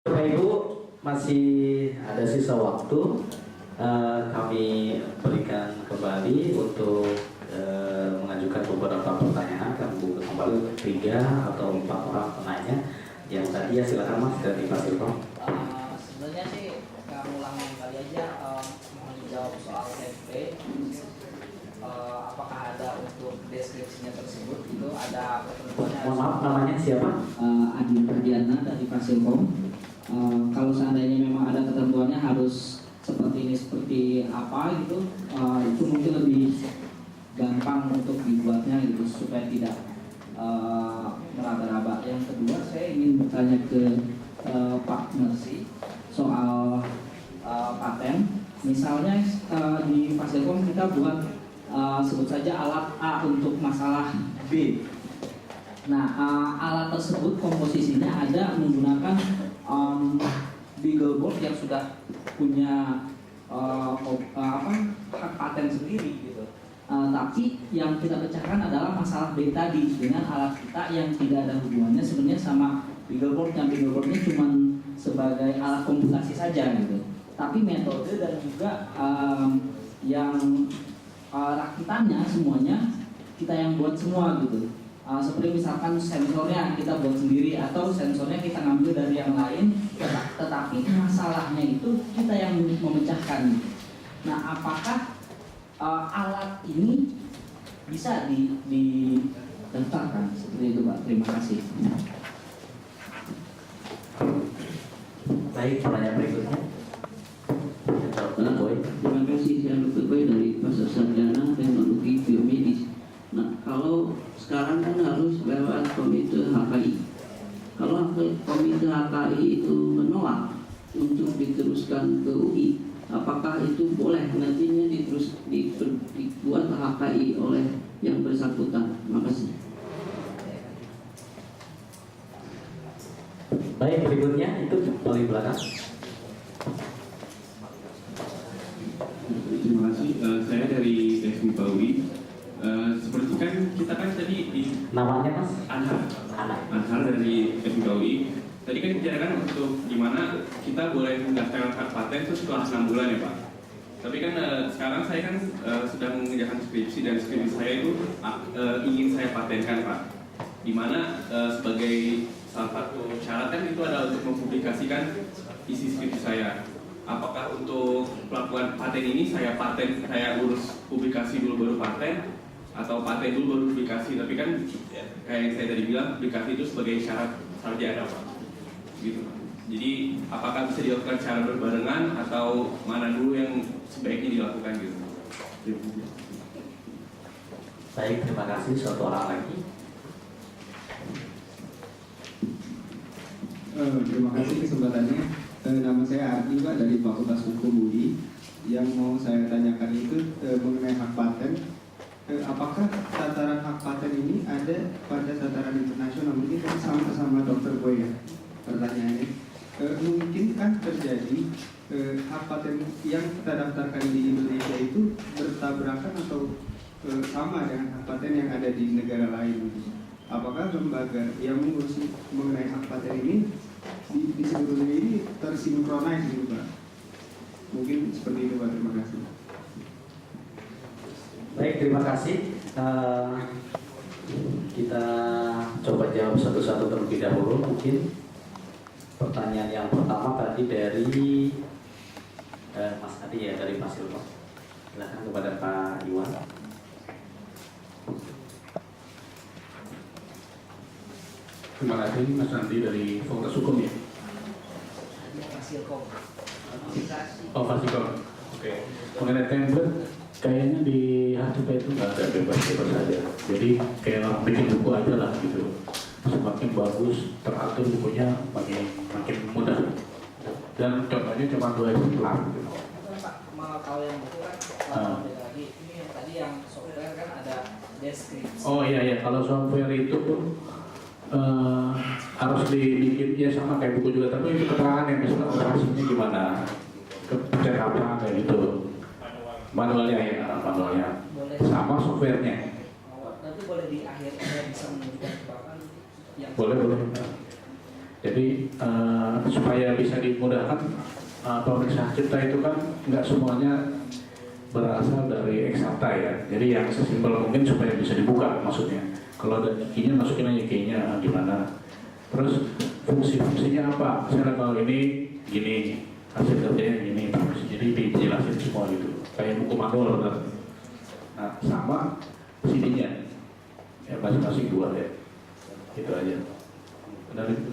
Bapak Ibu, masih ada sisa waktu. Kami berikan kembali untuk mengajukan beberapa pertanyaan. Kami buka kembali 3 atau 4 orang penanya. Yang tadi ya silakan Mas dari Pak Silkom. Sebenarnya sih ngulangin kali aja, mohon dijawab soal template. Apakah ada untuk deskripsinya tersebut itu ada ketentuannya? Mohon maaf, namanya siapa? Adi Perdiana dari Fasilkom. Kalau seandainya memang ada ketentuannya harus seperti ini seperti apa gitu, itu mungkin lebih gampang untuk dibuatnya gitu supaya tidak meraba-raba. Yang kedua, saya ingin bertanya ke Pak Mercy soal paten. Misalnya di Fasilkom kita buat sebut saja alat A untuk masalah B. Nah, alat tersebut komposisinya ada menggunakan beagle board yang sudah punya hak paten sendiri gitu. Tapi yang kita pecahkan adalah masalah B tadi dengan alat kita yang tidak ada hubungannya sebenarnya sama beagle board. Yang beagle boardnya cuma sebagai alat komputasi saja gitu. Tapi metode dan juga yang rakitannya semuanya kita yang buat semua gitu. Seperti misalkan sensornya kita buat sendiri atau sensornya kita ngambil dari yang lain, tetapi masalahnya itu kita yang memecahkan. Nah, apakah alat ini bisa didaftarkan seperti itu, Pak? Terima kasih. Baik, pertanyaan berikutnya. Terima kasih, saya Dr. Boy dari Pasar Sarjana Teknologi Biomedis. Nah, kalau sekarang kan harus lewat komite HKI. Kalau komite HKI itu menolak untuk diteruskan ke UI, apakah itu boleh nantinya dibuat HKI oleh yang bersangkutan? Terima kasih. Baik, berikutnya itu paling belakang. Terima kasih, saya dari SMI Bawi. Seperti kan kita kan tadi di Namanya Mas? Anhar dari SMI Bawi. Tadi kan dibicarakan untuk gimana kita boleh mendaftarkan hak paten itu setelah 6 bulan ya Pak. Tapi kan sekarang saya kan sedang mengerjakan skripsi dan skripsi saya itu ingin saya patenkan Pak. Dimana sebagai salah satu syarat kan itu ada untuk mempublikasikan isi skripsi saya. Apakah untuk pelakuan paten ini saya urus publikasi dulu baru paten, atau paten dulu baru publikasi? Tapi kan kayak yang saya tadi bilang, publikasi itu sebagai syarat sarjana Pak, gitu. Jadi apakah bisa dilakukan secara berbarengan atau mana dulu yang sebaiknya dilakukan gitu? Baik, terima kasih. Satu orang lagi. Terima kasih kesempatannya. Nama saya Ardi Pak dari Fakultas Hukum UI. Yang mau saya tanyakan itu mengenai hak paten. Apakah tataran hak paten ini ada pada tataran internasional? Mungkin sama Dr. Boy ya pertanyaannya. Mungkin kan terjadi hak paten yang kita daftarkan di Indonesia itu bertabrakan atau sama dengan hak paten yang ada di negara lain. Apakah lembaga yang mengurusi mengenai hak paten ini di seluruh dunia ini tersinkronis gitu Pak? Mungkin seperti itu Pak, terima kasih. Baik, terima kasih. Kita coba jawab satu-satu terlebih dahulu. Mungkin pertanyaan yang pertama tadi dari Mas Adi ya, dari Pak Silkom. Silakan kepada Pak Iwan. Terima kasih Mas Andi dari Fakultas Hukum ya. Fasilkom. Oh, Fasilkom. Oke. Mengenai template, kayaknya di HTP itu nggak ada bebas-bebas saja. Jadi kayak orang bikin buku aja lah gitu. Semakin bagus teratur bukunya makin mudah. Dan contohnya cuma 2 eksemplar. Gitu. Pak, kalau yang buku kan beda lagi. Ini yang tadi yang software kan ada deskripsi. Oh iya, kalau software itu pun harus dibikin ya sama kayak buku juga, tapi itu keterangan yang misalnya operasinya gimana, pencet apa kayak gitu, manualnya sama softwarenya. Nanti boleh di akhir bisa menunjukkan bahkan yang boleh. Jadi supaya bisa dimudahkan, pemeriksaan cipta itu kan nggak semuanya berasal dari eksakta ya. Jadi yang sesimpel mungkin supaya bisa dibuka maksudnya. Kalau ada kikinya masukin aja kikinya gimana. Terus fungsi-fungsinya apa? Misalnya kalau ini gini, hasil kerjanya gini, jadi dijelasin semua gitu. Kayak buku manual benar. Nah, sama CD-nya. Ya masing-masing 2 ya. Itu aja. Benar itu.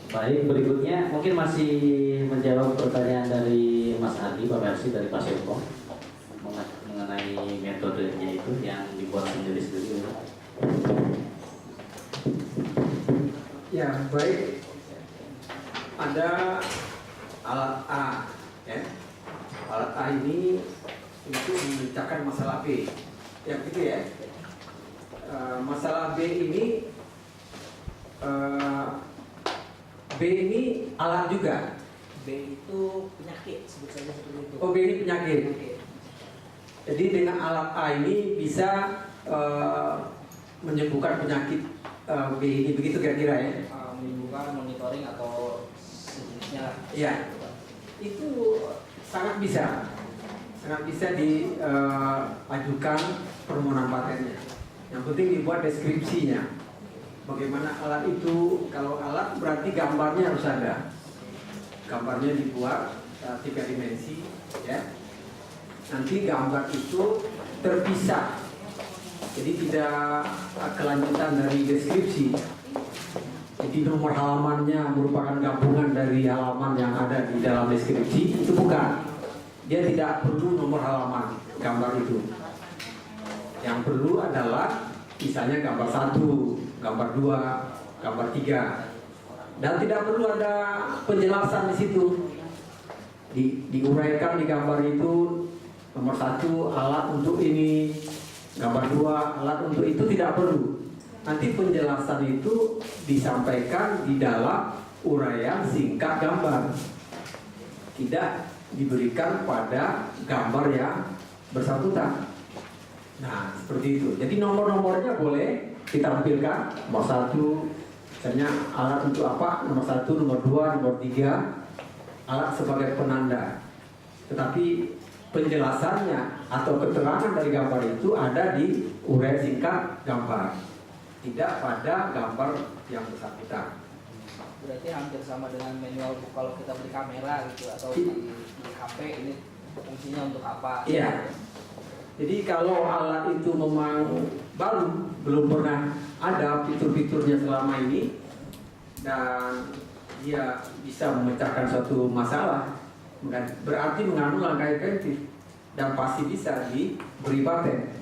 Baik, berikutnya mungkin masih menjawab pertanyaan dari Mas Adi, Pak Mersi dari Pak Selko mengenai metodenya itu yang dibuat sendiri-sendiri. Ya, baik. Ada alat A, ya. Alat A ini untuk memecahkan masalah B. Ya, gitu ya. Masalah B ini B ini alat juga. B itu penyakit, sebut saja seperti itu. Oh, B ini penyakit. Jadi dengan alat A ini bisa menyembuhkan penyakit B ini, begitu kira-kira ya? Menyembuhkan, monitoring atau sejenisnya. Iya, itu sangat bisa diajukan permohonan patennya. Yang penting dibuat deskripsinya. Bagaimana alat itu? Kalau alat berarti gambarnya harus ada. Gambarnya dibuat 3 dimensi, ya. Nanti gambar itu terpisah. Jadi tidak kelanjutan dari deskripsi. Jadi nomor halamannya merupakan gabungan dari halaman yang ada di dalam deskripsi, itu bukan. Dia tidak perlu nomor halaman gambar itu. Yang perlu adalah misalnya gambar 1, gambar 2, gambar 3. Dan tidak perlu ada penjelasan di situ. Diuraikan di gambar itu nomor 1 alat untuk ini, gambar 2 alat untuk itu, tidak perlu. Nanti penjelasan itu disampaikan di dalam uraian singkat gambar. Tidak diberikan pada gambar yang bersangkutan. Nah, seperti itu. Jadi nomor-nomornya boleh ditampilkan. Nomor 1, misalnya alat untuk apa? Nomor 1, nomor 2, nomor 3. Alat sebagai penanda. Tetapi penjelasannya atau keterangan dari gambar itu ada di uraian singkat gambar. Tidak pada gambar yang bersangkutan. Berarti hampir sama dengan manual book kalau kita beli kamera gitu atau di HP, ini fungsinya untuk apa? Iya. Jadi kalau alat itu memang baru, belum pernah ada fitur-fiturnya selama ini, dan dia bisa memecahkan suatu masalah, berarti mengandung langkah inventif dan pasti bisa diberi paten.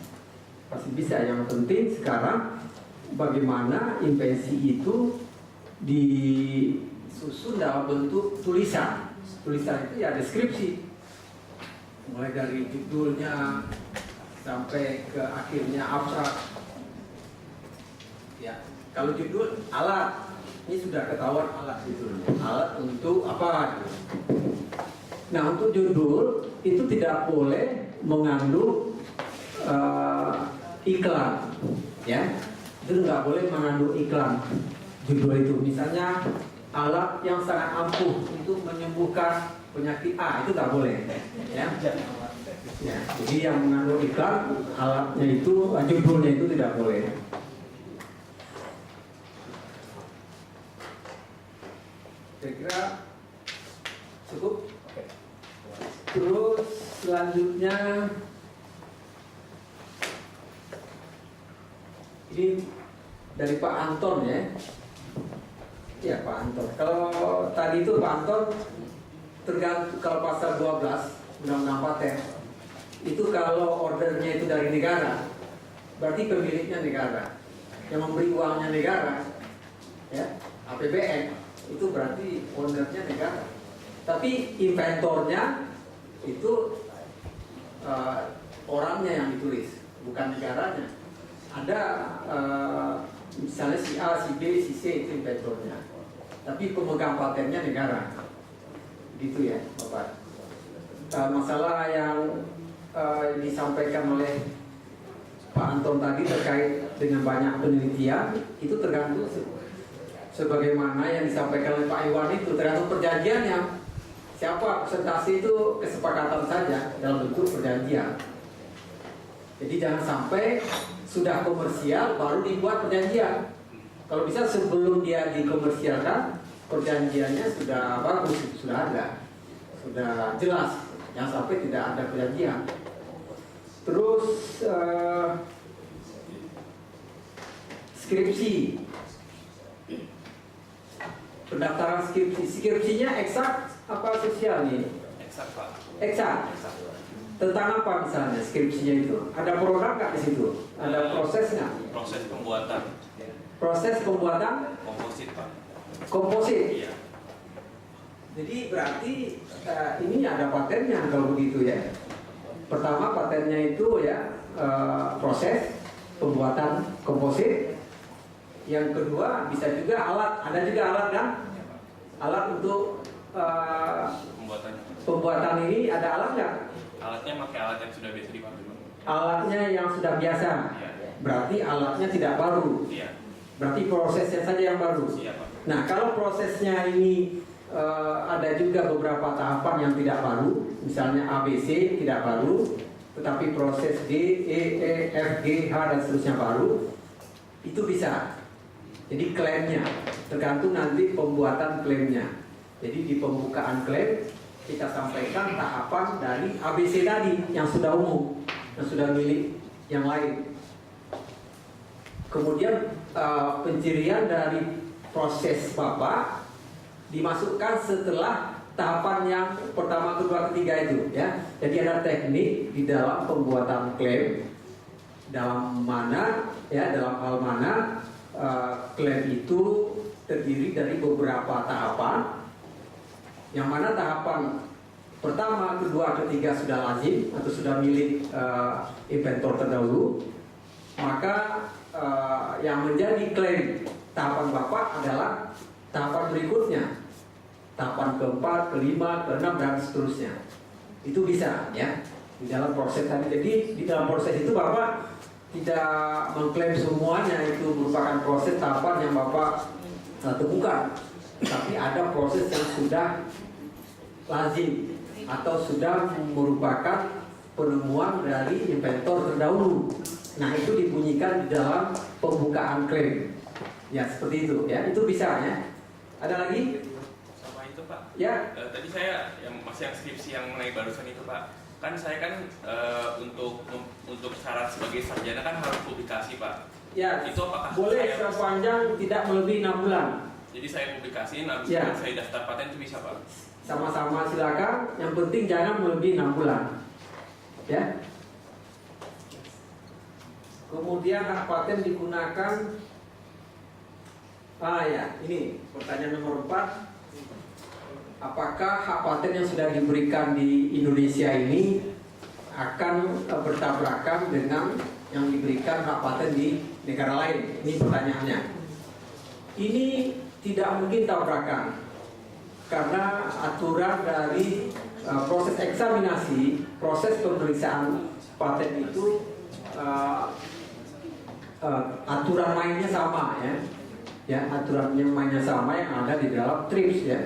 Pasti bisa. Yang penting sekarang bagaimana invensi itu disusun dalam bentuk tulisan. Tulisan itu ya deskripsi, mulai dari judulnya sampai ke akhirnya abstrak. Ya, kalau judul alat, ini sudah ketahuan alat judulnya. Alat untuk apa? Nah, untuk judul itu tidak boleh mengandung iklan, ya. Itu nggak boleh mengandung iklan. Judul itu, misalnya alat yang sangat ampuh untuk menyembuhkan penyakit A, itu nggak boleh, ya. Ya, jadi yang mengandung iklan alatnya itu, judulnya itu tidak boleh. Kira-kira cukup. Terus selanjutnya ini dari Pak Anton ya. Ya, Pak Anton. Kalau tadi itu Pak Anton tergantung, kalau pasal 12 Undang-Undang Paten itu kalau ordernya itu dari negara, berarti pemiliknya negara, yang memberi uangnya negara, ya, APBN, itu berarti ownernya negara. Tapi inventornya itu orangnya yang ditulis, bukan negaranya. Ada misalnya si A, si B, si C itu inventornya, tapi pemegang patennya negara. Gitu ya, Bapak. Masalah yang disampaikan oleh Pak Anton tadi terkait dengan banyak penelitian, itu tergantung sebagaimana yang disampaikan oleh Pak Iwan itu tergantung perjanjiannya. Siapa presentasi itu kesepakatan saja dalam bentuk perjanjian. Jadi jangan sampai sudah komersial baru dibuat perjanjian. Kalau bisa sebelum dia dikomersialkan, perjanjiannya sudah bagus, sudah ada, sudah jelas. Jangan sampai tidak ada perjanjian. Terus skripsi, pendaftaran skripsinya eksak apa sosial nih? Eksak, Pak. Eksak. Tentang apa misalnya skripsinya itu? Ada produk nggak di situ? Ada prosesnya? Proses pembuatan Proses pembuatan komposit, Pak. komposit. Iya. Jadi berarti ini ada patennya kalau begitu ya. Pertama patennya itu ya proses pembuatan komposit. Yang kedua bisa juga alat, ada juga alat kan? Alat untuk pembuatan ini ada alat nggak? Alatnya pakai alat yang sudah biasa dipakai, Pak. Alatnya yang sudah biasa. Iya. Berarti alatnya tidak baru. Iya. Berarti prosesnya saja yang baru. Iya, Pak. Nah, kalau prosesnya ini ada juga beberapa tahapan yang tidak baru, misalnya ABC tidak baru, tetapi proses D, E, F, G, H dan seterusnya baru, itu bisa. Jadi klaimnya tergantung nanti pembuatan klaimnya. Jadi di pembukaan klaim kita sampaikan tahapan dari ABC tadi yang sudah umum, yang sudah milik yang lain. Kemudian pencirian dari proses Bapak dimasukkan setelah tahapan yang pertama, kedua, ketiga itu ya. Jadi ada teknik di dalam pembuatan klaim dalam hal mana klaim itu terdiri dari beberapa tahapan, yang mana tahapan pertama, kedua, ketiga sudah lazim atau sudah milik inventor terdahulu, maka yang menjadi klaim tahapan Bapak adalah tahapan berikutnya, tahapan keempat, kelima, keenam dan seterusnya. Itu bisa ya di dalam proses tadi. Jadi di dalam proses itu Bapak tidak mengklaim semuanya itu merupakan proses tahapan yang Bapak temukan, tapi ada proses yang sudah lazim atau sudah merupakan penemuan dari inventor terdahulu. Nah, itu dibunyikan di dalam pembukaan klaim. Ya, seperti itu ya. Itu bisa ya. Ada lagi? Sama itu, Pak. Ya. Tadi saya yang masih yang skripsi yang mengenai barusan itu, Pak. Kan saya kan untuk syarat sebagai sarjana kan harus publikasi, Pak. Ya. Itu apakah boleh sepanjang tidak melebihi 6 bulan. Jadi saya publikasiin, habis Ya. itu saya daftar paten itu bisa, Pak? Sama-sama silakan. Yang penting jangan melebihi 6 bulan. Ya. Kemudian hak paten digunakan. Ini pertanyaan nomor 4. Apakah hak paten yang sudah diberikan di Indonesia ini akan bertabrakan dengan yang diberikan hak paten di negara lain? Ini pertanyaannya. Ini tidak mungkin tabrakan karena aturan dari proses eksaminasi, proses pemeriksaan paten itu aturan mainnya sama ya, aturan yang mainnya sama yang ada di dalam TRIPS ya.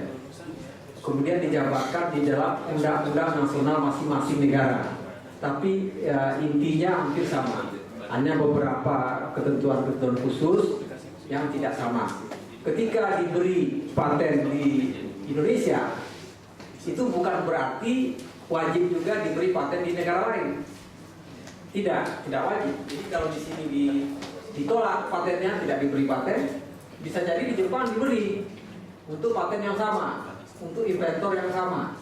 Kemudian dijabarkan di dalam undang-undang nasional masing-masing negara. Tapi intinya hampir sama. Hanya beberapa ketentuan-ketentuan khusus yang tidak sama. Ketika diberi paten di Indonesia, itu bukan berarti wajib juga diberi paten di negara lain. Tidak wajib. Jadi kalau di sini ditolak patennya, tidak diberi paten, bisa jadi di Jepang diberi untuk paten yang sama, untuk inventor yang sama.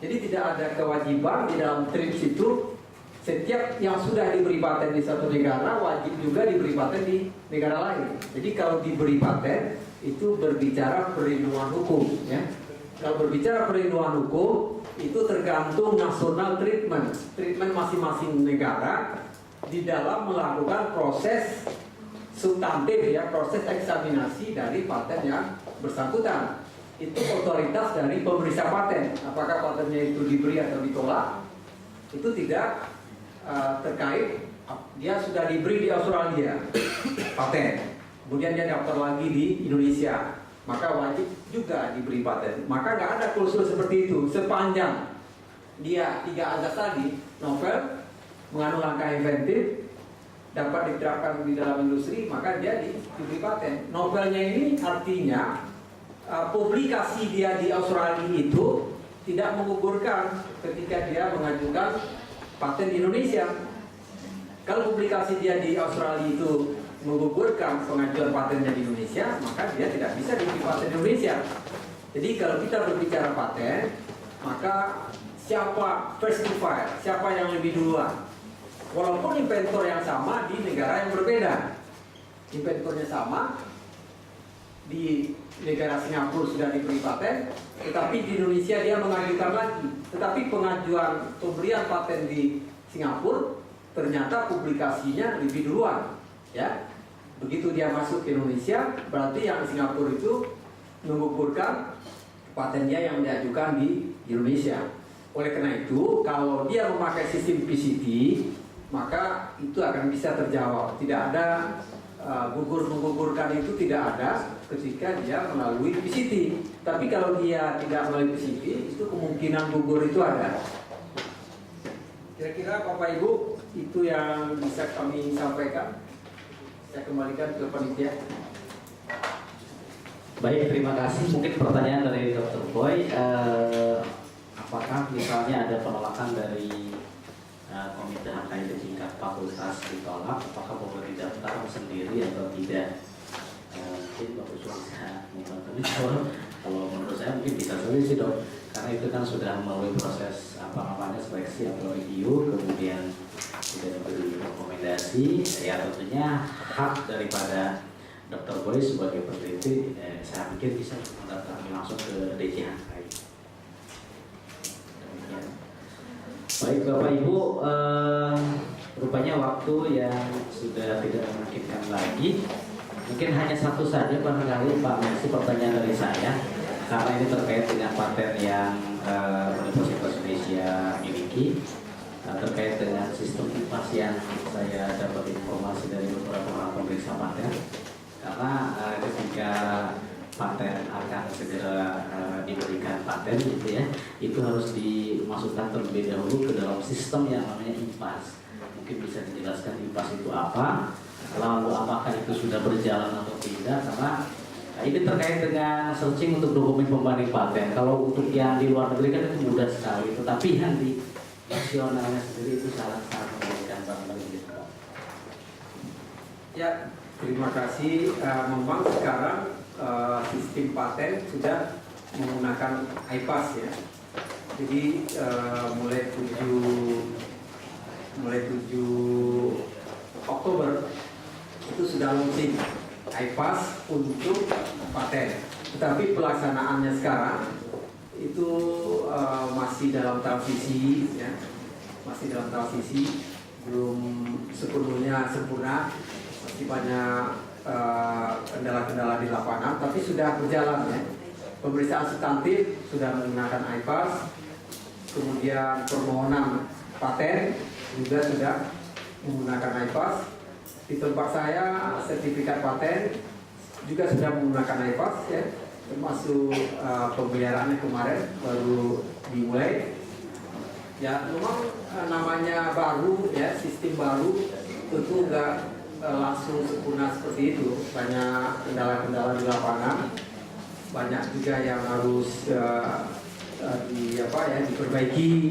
Jadi tidak ada kewajiban di dalam TRIPS itu setiap yang sudah diberi paten di satu negara wajib juga diberi paten di negara lain. Jadi kalau diberi paten itu berbicara perlindungan hukum ya. Kalau berbicara perlindungan hukum itu tergantung national treatment masing-masing negara di dalam melakukan proses substantif ya, proses eksaminasi dari paten yang bersangkutan. Itu otoritas dari pemeriksa paten. Apakah patennya itu diberi atau ditolak, itu tidak terkait dia sudah diberi di Australia paten, kemudian dia daftar lagi di Indonesia, maka wajib juga diberi paten. Maka nggak ada klausul seperti itu sepanjang dia 3 azas tadi, novel, mengandung langkah inventif, dapat diterapkan di dalam industri, maka dia diberi paten. Novelnya ini artinya publikasi dia di Australia itu tidak menggugurkan ketika dia mengajukan paten di Indonesia. Kalau publikasi dia di Australia itu menggugurkan pengajuan patennya di Indonesia, maka dia tidak bisa diberi paten di Indonesia. Jadi kalau kita berbicara paten, maka siapa first to file, siapa yang lebih duluan. Walaupun inventor yang sama di negara yang berbeda, inventornya sama, di negara Singapura sudah diberi paten, tetapi di Indonesia dia mengajukan lagi. Tetapi pengajuan pemberian paten di Singapura ternyata publikasinya lebih duluan, ya. Begitu dia masuk ke Indonesia, berarti yang Singapura itu menggugurkan patennya yang diajukan di Indonesia. Oleh karena itu, kalau dia memakai sistem PCT, maka itu akan bisa terjawab. Tidak ada menggugurkan itu tidak ada ketika dia melalui PCT. Tapi kalau dia tidak melalui PCT, itu kemungkinan gugur itu ada. Kira-kira Bapak Ibu itu yang bisa kami sampaikan. Saya kembalikan ke panitia. Baik, terima kasih. Mungkin pertanyaan dari Dr. Boy, apakah misalnya ada penolakan dari komite HKI di tingkat fakultas ditolak, apakah boleh didaftar sendiri atau tidak? Mungkin Bapak bisa membantu jawab. Kalau menurut saya mungkin bisa saja sih dok, karena itu kan sudah melalui proses seleksi atau review, kemudian sudah diberi rekomendasi. Ya tentunya hak daripada Dr. Boy sebagai peneliti, saya pikir bisa mendaftar langsung ke DJ HKI. Baik Bapak Ibu, rupanya waktu yang sudah tidak memungkinkan lagi. Mungkin hanya satu saja barangkali Pak Mersi pertanyaan dari saya, karena ini terkait dengan paten yang Universitas Indonesia miliki, terkait dengan sistem IPAS yang saya dapat informasi dari beberapa orang pemeriksa paten. Karena ketika paten akan segera diberikan paten gitu ya, itu harus dimasukkan terlebih dahulu ke dalam sistem yang namanya IPAS. Mungkin bisa dijelaskan IPAS itu apa, lalu apakah itu sudah berjalan atau tidak, karena ini terkait dengan searching untuk dokumen pembanding paten. Kalau untuk yang di luar negeri kan itu mudah sekali, tetapi yang di nasionalnya sendiri itu sangat memberikan barangkali gitu. Ya, terima kasih. Memang sekarang sistem paten sudah menggunakan IPAS ya. Jadi mulai 7 Oktober itu sudah launching IPAS untuk paten. Tetapi pelaksanaannya sekarang itu masih dalam transisi ya. Masih dalam transisi, belum sepenuhnya sempurna. Masih banyak kendala-kendala di lapangan, tapi sudah berjalan ya. Pemeriksaan substantif sudah menggunakan IPAS, kemudian permohonan paten juga sudah menggunakan IPAS. Di tempat saya sertifikat paten juga sudah menggunakan IPAS ya, termasuk pemeliharaan kemarin baru dimulai. Ya memang namanya baru ya, sistem baru, tentu enggak langsung sempurna seperti itu. Banyak kendala-kendala di lapangan, banyak juga yang harus diperbaiki.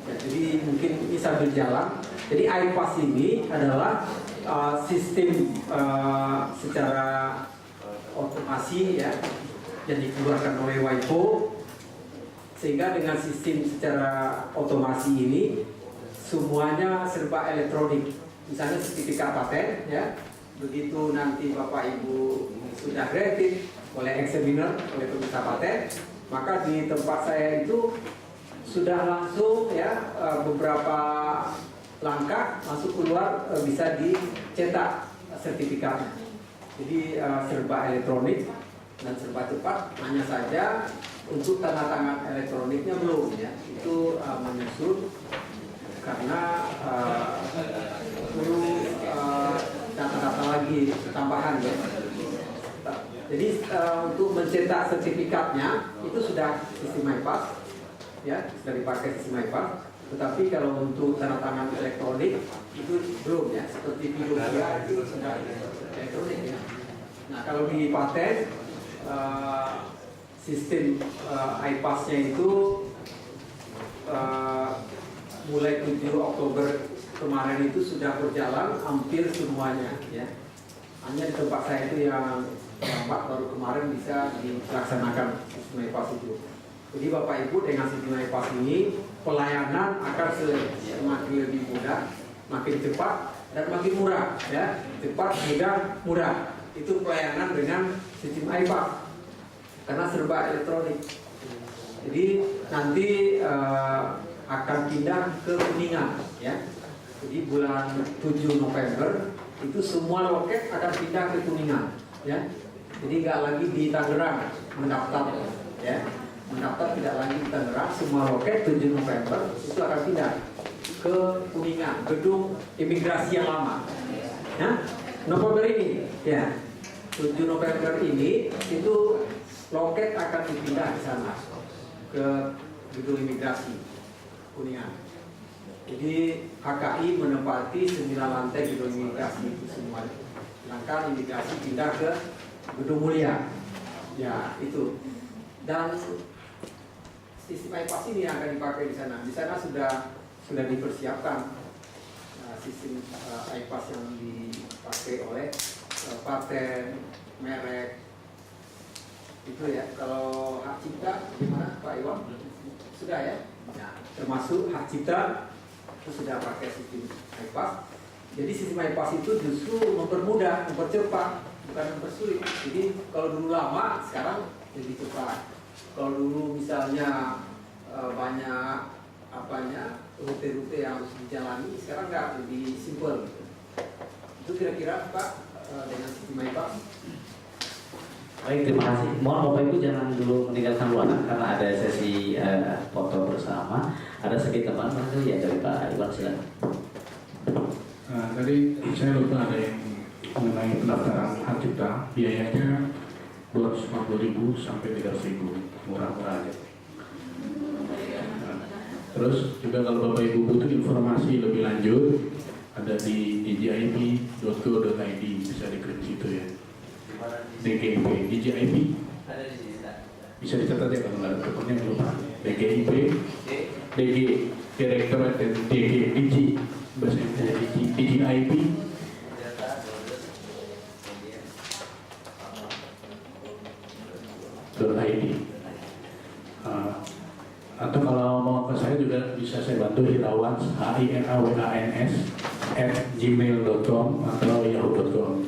Ya, jadi mungkin bisa berjalan. Jadi IPAS ini adalah sistem secara otomasi ya, yang dikeluarkan oleh WIPO, sehingga dengan sistem secara otomasi ini semuanya serba elektronik. Misalnya sertifikat paten ya, begitu nanti Bapak Ibu sudah granted oleh examiner, oleh pemeriksa paten, maka di tempat saya itu sudah langsung ya beberapa langkah masuk keluar bisa dicetak sertifikatnya. Jadi serba elektronik dan serba cepat. Hanya saja untuk tanda tangan elektroniknya belum ya, itu menyusul. karena perlu data-data lagi tambahan ya. Jadi untuk mencetak sertifikatnya itu sudah sistem iPass, ya sudah dipakai sistem iPass. Tetapi kalau untuk tanda tangan elektronik itu belum ya, seperti Fiducia itu sudah elektronik ya. Nah kalau di paten sistem iPass-nya itu mulai 7 Oktober kemarin itu sudah berjalan hampir semuanya ya. Hanya di tempat saya itu yang lambat baru kemarin bisa dilaksanakan sistem iPass itu. Jadi Bapak Ibu dengan sistem iPass ini pelayanan akan semakin lebih mudah, makin cepat dan makin murah ya. Cepat, mudah, murah. Itu pelayanan dengan sistem iPass karena serba elektronik. Jadi nanti akan pindah ke Kuningan ya. Jadi bulan 7 November itu semua loket akan pindah ke Kuningan ya. Jadi nggak lagi di Tangerang mendaftar ya. Mendaftar tidak lagi di Tangerang, semua loket 7 November itu akan pindah ke Kuningan, gedung imigrasi yang lama. Ya, November ini, ya 7 November ini itu loket akan dipindah di sana ke gedung imigrasi Kuningan. Jadi HKI menempati 9 lantai gedung imigrasi itu semua. Sedangkan imigrasi pindah ke gedung mulia. Ya itu. Dan sistem iPass ini yang akan dipakai di sana. Di sana sudah dipersiapkan sistem iPass yang dipakai oleh paten, merek itu ya. Kalau hak cipta gimana Pak Iwan? Sudah ya. Nah, termasuk hak cipta itu sudah pakai sistem iPass. Jadi sistem iPass itu justru mempermudah, mempercepat, bukan mempersulit. Jadi kalau dulu lama, sekarang lebih cepat. Kalau dulu misalnya banyak rute-rute yang harus dijalani, sekarang nggak, lebih simpel gitu. Itu kira-kira Pak dengan sistem iPass. Baik, terima kasih. Mohon Bapak Ibu jangan dulu meninggalkan ruangan karena ada sesi foto bersama. Ada sedikit teman ya dari Pak Iwan, silakan. Tadi saya lupa ada yang mengenai pendaftaran hak cipta, biayanya 250.000 sampai 300.000, murah-murah aja. Terus juga kalau Bapak Ibu butuh informasi lebih lanjut, ada di dgip.go.id, bisa diklik situ ya. DGIP, DGIP bisa dicatat ya kalau nggak pokoknya lupa. DGIP, DG Direktorat dan DG bahasa Indonesia DGIP. .id. Atau kalau mau ke saya juga bisa saya bantu Hirawans HINAWANS@gmail.com atau yahoo.com.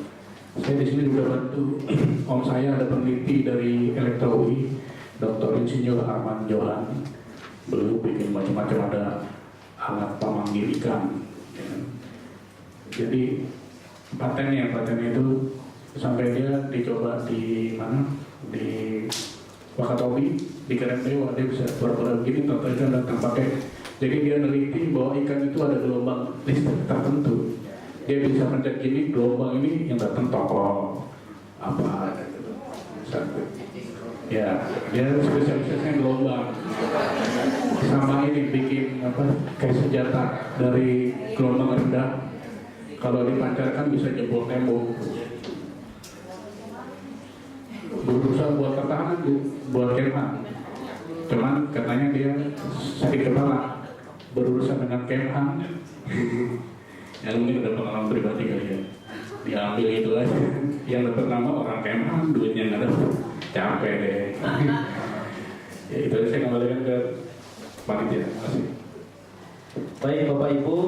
Saya di sini juga bantu om saya, ada peneliti dari Elektro UI, Dr. Insinyur Arman Johan. Beliau bikin macam-macam, ada alat pemanggil ikan. Ya. Jadi patennya itu sampai dia dicoba di mana, di Wakatobi, di Karangdewa, dia bisa pura-pura begini, total ikan datang pakai. Jadi dia neliti bahwa ikan itu ada gelombang listrik tertentu. Dia bisa pencet gini, gelombang ini yang datang toko apa gitu. Ya, dia spesialisnya gelombang. Sama ini bikin apa, kayak senjata dari gelombang rendah. Kalau dipancarkan bisa jebol tembok. Berusaha buat pertahanan, buat kemhan. Cuman katanya dia sakit kepala, berurusan dengan kemhan. Ya mungkin ada pengalaman pribadi kali ya. Diambil itu aja. Yang dapat nama orang kemhan, duitnya nggak ada, capek deh. Ya itu aja, saya kembalikan ke panitia. Terima kasih. Baik Bapak Ibu,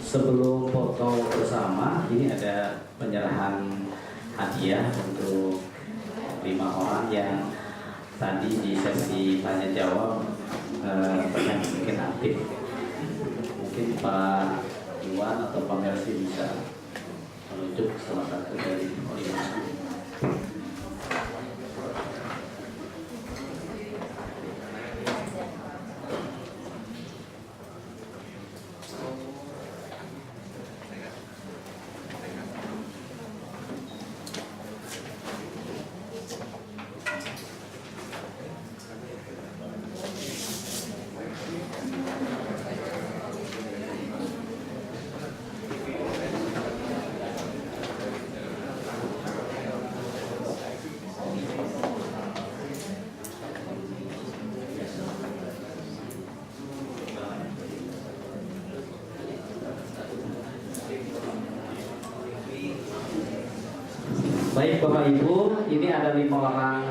sebelum foto bersama, ini ada penyerahan hadiah untuk 5 orang yang tadi di sesi tanya jawab banyak mungkin aktif. Mungkin Pak Iwan atau Pak Mersi bisa menunjuk salah satu dari 5. Baik Bapak Ibu, ini ada 5 orang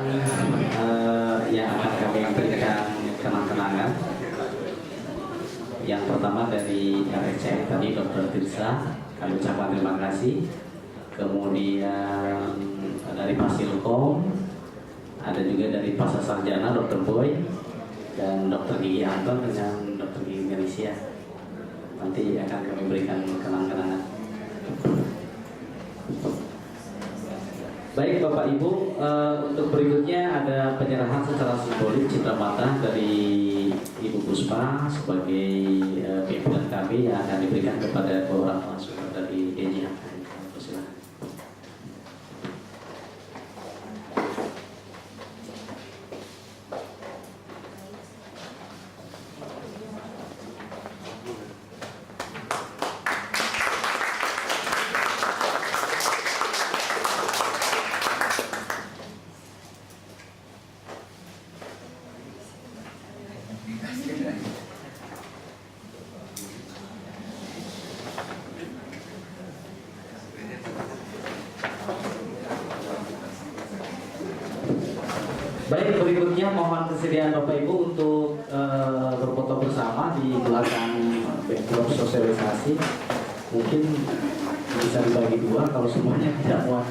yang akan kami berikan kenang-kenangan. Yang pertama dari RSCM tadi Dr. Tirsa, kami ucapkan terima kasih. Kemudian dari Fasilkom, ada juga dari Pasar Sarjana Dr. Boy dan Dr. Gigi Anton dengan Dr. Gigi Malaysia. Nanti akan kami berikan kenang-kenangan. Baik Bapak Ibu, untuk berikutnya ada penyerahan secara simbolik citra mata dari Ibu Puspa sebagai pimpinan kami yang akan diberikan kepada orang langsung dari DJHK. Silakan. Baik, berikutnya mohon kesediaan Bapak Ibu untuk berfoto bersama di belakang backdrop sosialisasi. Mungkin bisa dibagi 2 kalau semuanya tidak muat.